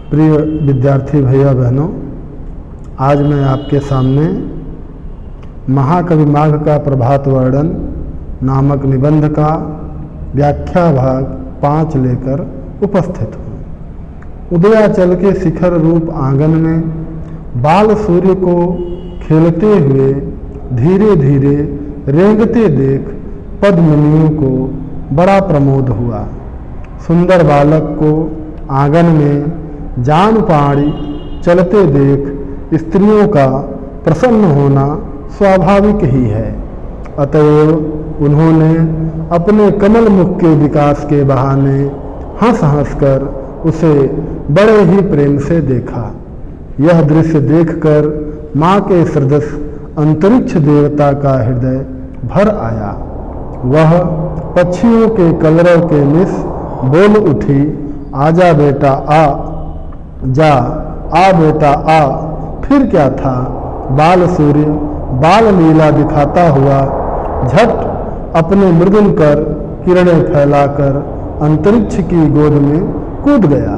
प्रिय विद्यार्थी भैया बहनों, आज मैं आपके सामने महाकवि माघ का प्रभात वर्णन नामक निबंध का व्याख्या भाग 5 लेकर उपस्थित हूँ। उदयाचल के शिखर रूप आंगन में बाल सूर्य को खेलते हुए धीरे धीरे रेंगते देख पद्मिनियों को बड़ा प्रमोद हुआ। सुंदर बालक को आंगन में जान पाड़ी चलते देख स्त्रियों का प्रसन्न होना स्वाभाविक ही है। अतएव उन्होंने अपने कमल मुख के विकास के बहाने हंस हंस कर उसे बड़े ही प्रेम से देखा। यह दृश्य देखकर माँ के सदृश अंतरिक्ष देवता का हृदय भर आया। वह पक्षियों के कलरव के मिस बोल उठी, आजा बेटा आ, जा आ बेटा आ। फिर क्या था, बाल सूर्य बाल लीला दिखाता हुआ झट अपने मृदुल कर किरणें फैलाकर अंतरिक्ष की गोद में कूद गया।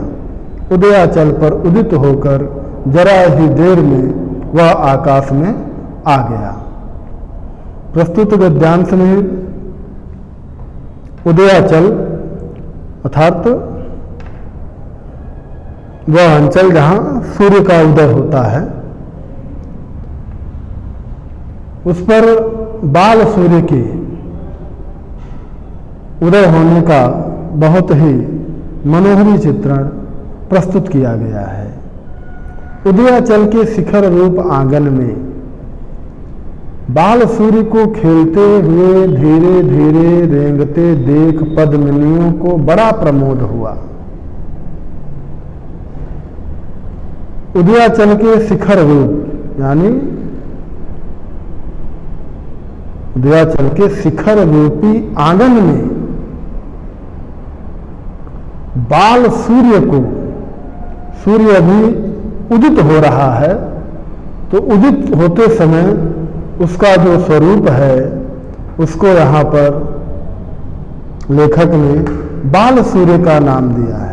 उदयाचल पर उदित होकर जरा ही देर में वह आकाश में आ गया। प्रस्तुत गद्यांश में उदयाचल अर्थात वह अंचल जहां सूर्य का उदय होता है, उस पर बाल सूर्य के उदय होने का बहुत ही मनोहरी चित्रण प्रस्तुत किया गया है। उदयाचल के शिखर रूप आंगन में बाल सूर्य को खेलते हुए धीरे धीरे रेंगते देख पद्मिनियों को बड़ा प्रमोद हुआ। उदयाचल के शिखर रूप यानी उदयाचल के शिखर रूपी आंगन में बाल सूर्य को, सूर्य अभी उदित हो रहा है, तो उदित होते समय उसका जो स्वरूप है उसको यहाँ पर लेखक ने बाल सूर्य का नाम दिया है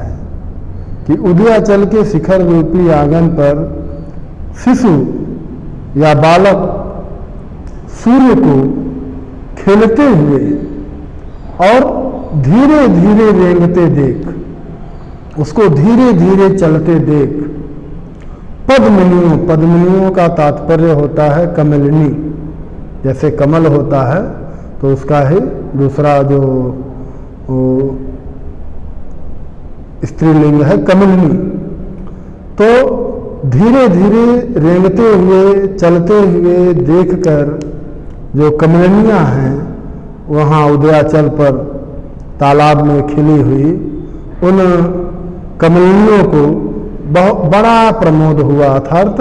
कि उदयाचल के शिखर रूपी आंगन पर शिशु या बालक सूर्य को खेलते हुए और धीरे धीरे रेंगते देख, उसको धीरे धीरे चलते देख पद्मिनियों का तात्पर्य होता है कमलिनी। जैसे कमल होता है तो उसका ही दूसरा जो स्त्रीलिंग है कमलिनी। तो धीरे धीरे रेंगते हुए चलते हुए देखकर जो कमलिनियाँ हैं वहाँ उदयाचल पर तालाब में खिली हुई उन कमलिनियों को बहुत बड़ा प्रमोद हुआ, अर्थात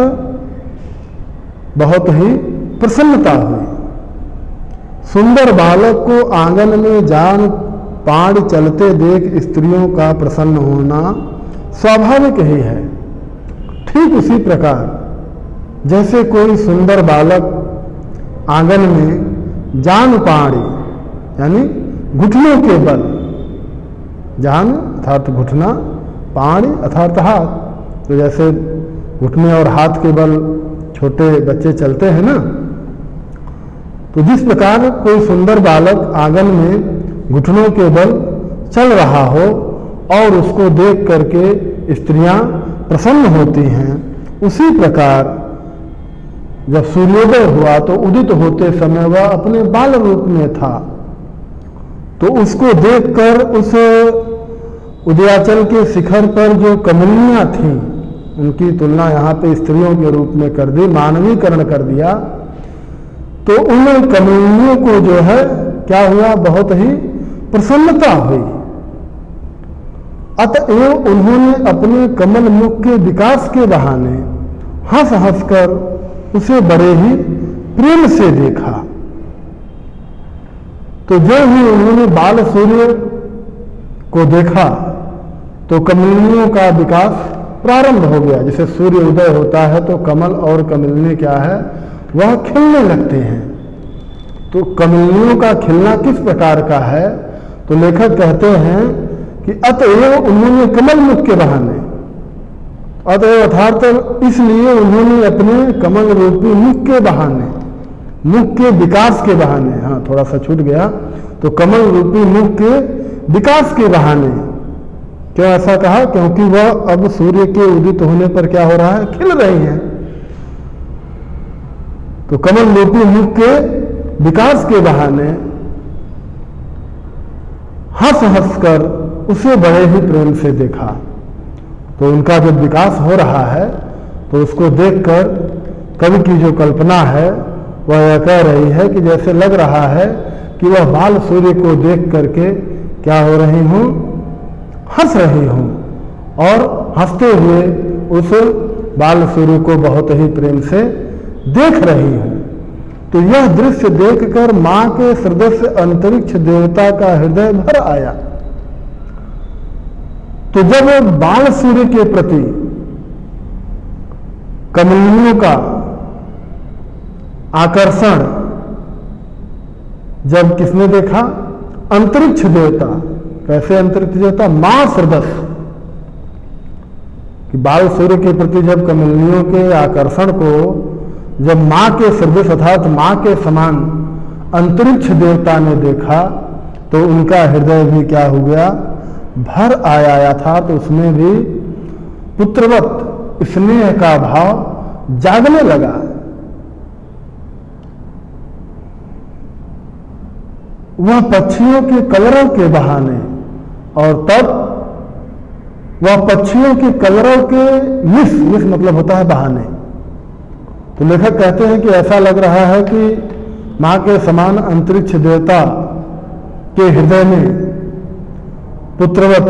बहुत ही प्रसन्नता हुई। सुंदर बालक को आंगन में जान पाड़ चलते देख स्त्रियों का प्रसन्न होना स्वाभाविक ही है। ठीक उसी प्रकार जैसे कोई सुंदर बालक आंगन में जान पाड़ी यानी घुटनों के बल, जान अर्थात घुटना, पाड़ी अर्थात हाथ, तो जैसे घुटने और हाथ के बल छोटे बच्चे चलते हैं ना, तो जिस प्रकार कोई सुंदर बालक आंगन में घुटनों के बल चल रहा हो और उसको देख करके स्त्रियां प्रसन्न होती हैं, उसी प्रकार जब सूर्योदय हुआ तो उदित होते समय वह अपने बाल रूप में था। तो उसको देखकर उस उदयाचल के शिखर पर जो कमलियाँ थीं उनकी तुलना यहाँ पे स्त्रियों के रूप में कर दी, मानवीकरण कर दिया। तो उन कमलियों को जो है क्या हुआ, बहुत ही प्रसन्नता हुई। अतएव उन्होंने अपने कमल मुख के विकास के बहाने हंस हंस कर उसे बड़े ही प्रेम से देखा। तो जो ही उन्होंने बाल सूर्य को देखा तो कमलिनियों का विकास प्रारंभ हो गया। जैसे सूर्य उदय होता है तो कमल और कमलिनी क्या है, वह खिलने लगते हैं। तो कमलिनियों का खिलना किस प्रकार का है, तो लेखक कहते हैं कि अतएव उन्होंने कमल मुख के बहाने अतएव अर्थात इसलिए उन्होंने अपने कमल रूपी मुख के बहाने, मुख के विकास के बहाने, हाँ थोड़ा सा छूट गया, तो कमल रूपी मुख के विकास के बहाने क्यों ऐसा कहा? क्योंकि वह अब सूर्य के उदित होने पर क्या हो रहा है? खिल रही हैं। तो कमल रूपी मुख के विकास के बहाने हंस हंस कर उसे बड़े ही प्रेम से देखा। तो उनका जब विकास हो रहा है तो उसको देखकर कवि की जो कल्पना है वह यह कह रही है कि जैसे लग रहा है कि वह बाल सूर्य को देख करके क्या हो रही हूं? हंस रही हूं, और हंसते हुए उस बाल सूर्य को बहुत ही प्रेम से देख रही हूं। तो यह दृश्य देखकर मां के सदस्य अंतरिक्ष देवता का हृदय भर आया। तो जब बाल सूर्य के प्रति कमलिनियों का आकर्षण जब किसने देखा? अंतरिक्ष देवता। कैसे अंतरिक्ष देवता? मां सदस्य। कि बाल सूर्य के प्रति जब कमलिनियों के आकर्षण को जब मां के सदृश अर्थात मां के समान अंतरिक्ष देवता ने देखा तो उनका हृदय भी क्या हो गया? भर आया था। तो उसमें भी पुत्रवत स्नेह का भाव जागने लगा। वह पक्षियों के कलरों के बहाने, और तब वह पक्षियों के कलरों के मिस मतलब होता है बहाने। तो लेखक कहते हैं कि ऐसा लग रहा है कि मां के समान अंतरिक्ष देवता के हृदय में पुत्रवत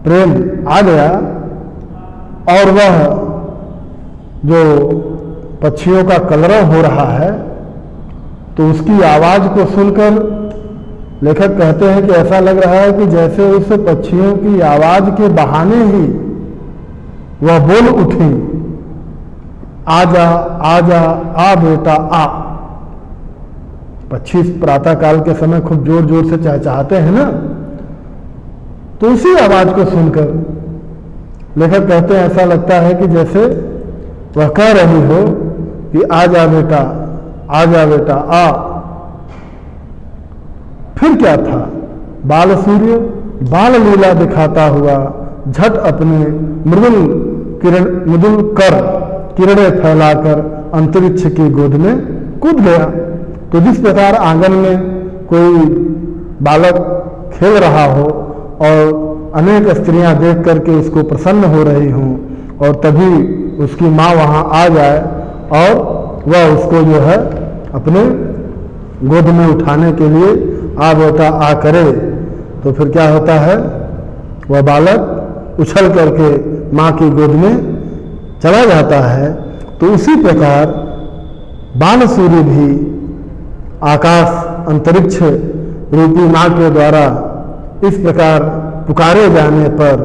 प्रेम आ गया, और वह जो पक्षियों का कलरव हो रहा है तो उसकी आवाज को सुनकर लेखक कहते हैं कि ऐसा लग रहा है कि जैसे उस पक्षियों की आवाज के बहाने ही वह बोल उठी, आजा आजा आ बेटा आ। पक्षी प्रातः काल के समय खूब जोर जोर से चहचहाते हैं ना, तो उसी आवाज को सुनकर लेखक कहते हैं ऐसा लगता है कि जैसे वह कह रही हो कि आजा बेटा आ। फिर क्या था? बाल सूर्य बाल लीला दिखाता हुआ झट अपने मृदुल कर किरणें फैलाकर अंतरिक्ष की गोद में कूद गया। तो जिस प्रकार आंगन में कोई बालक खेल रहा हो और अनेक स्त्रियां देख करके उसको प्रसन्न हो रही हों, और तभी उसकी माँ वहाँ आ जाए और वह उसको जो है अपने गोद में उठाने के लिए आ बेटा आ करे, तो फिर क्या होता है? वह बालक उछल करके माँ की गोद में चला जाता है। तो उसी प्रकार बाल सूर्य भी आकाश अंतरिक्ष रूपी माँ के द्वारा इस प्रकार पुकारे जाने पर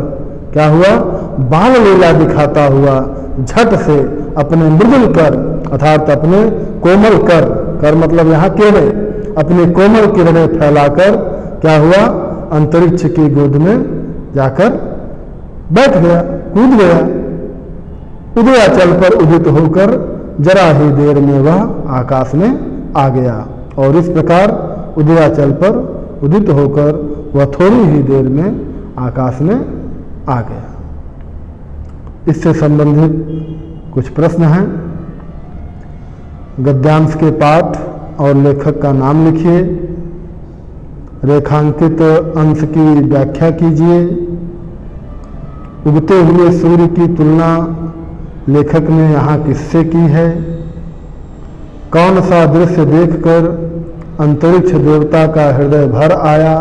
क्या हुआ? बाल लीला दिखाता हुआ झट से अपने मृदुल कर अर्थात अपने कोमल कर मतलब यहाँ किरणें, अपनी कोमल किरणें फैलाकर क्या हुआ? अंतरिक्ष की गोद में जाकर बैठ गया, कूद गया। उदयाचल पर उदित होकर जरा ही देर में वह आकाश में आ गया, और इस प्रकार उदयाचल पर उदित होकर वह थोड़ी ही देर में आकाश में आ गया। इससे संबंधित कुछ प्रश्न हैं। गद्यांश के पाठ और लेखक का नाम लिखिए। रेखांकित अंश की व्याख्या कीजिए। उगते हुए सूर्य की तुलना लेखक ने यहाँ किससे की है? कौन सा दृश्य देखकर अंतरिक्ष देवता का हृदय भर आया?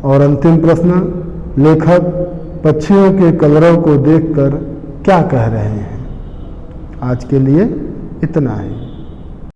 और अंतिम प्रश्न, लेखक पक्षियों के कलरव को देखकर क्या कह रहे हैं? आज के लिए इतना है।